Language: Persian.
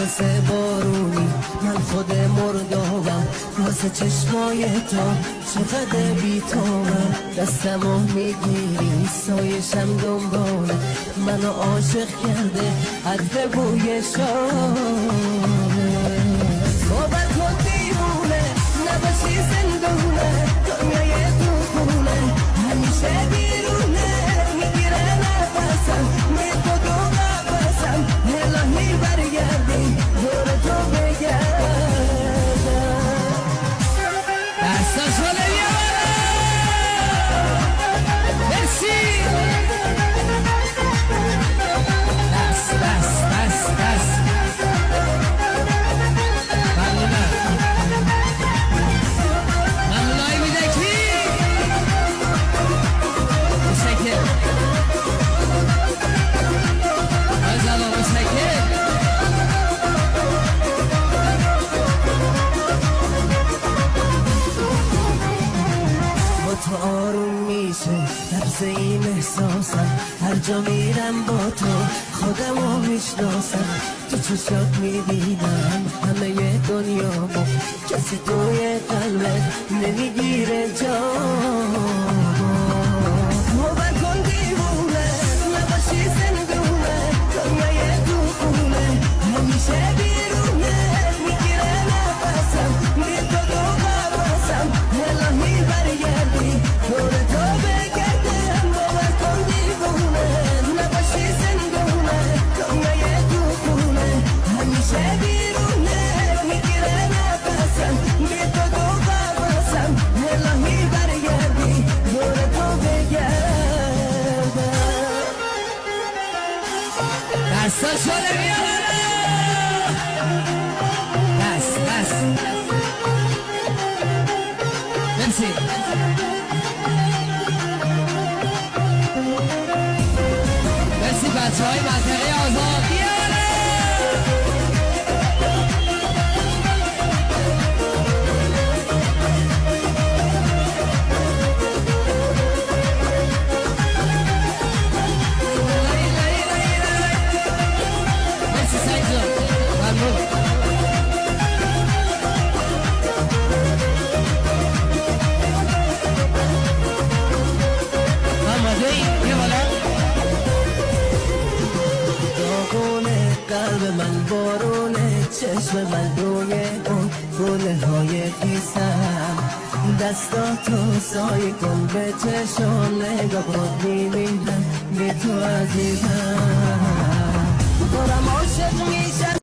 مثل بارونی من خود مردابم واسه چشمای تو چقدر بیتابم دستمو میگیری سایشم دنباله منو عاشق کرده عطر بوی شامه باور کن دیوونه نباشی زندونه دنیای تو خونه همیشه بیرونه میگیره نفسم میخوا دو نفسم الهی برگردی دور تو بگردم دستا شده بیاره مرسی دست دست دست دست ممنونای میده کی مشکل ازالا مشکل با تو آروم میشه لبس این احساسم هر جا میرم با تو خودمو میشناسم تو چشات میبینم همه دنیامو کسی توی قلبت نمیگیره جا باور کن دیوونه نباشی زندونه دنیای تو خونه همیشه بیرونه میگیره نفسم میخوا دو قفسم الهی برگردی دور تو بگردم باور کن دیوونه نباشی زندونه دنیای تو خونه همیشه بیرونه میگیره نفسم میخوا دو قفسم الهی برگردی دور تو بگردم دستا شده بیاره دست دست مرسی مرسی بچه های منطقه آزاد بیاره مرسی سعید جان ممنون قلب من بارونه چشم من روی اون گله های خیسم دستاتو سایه کن به چشم نگاه کن میبینم به تو عزیزم دارم عاشق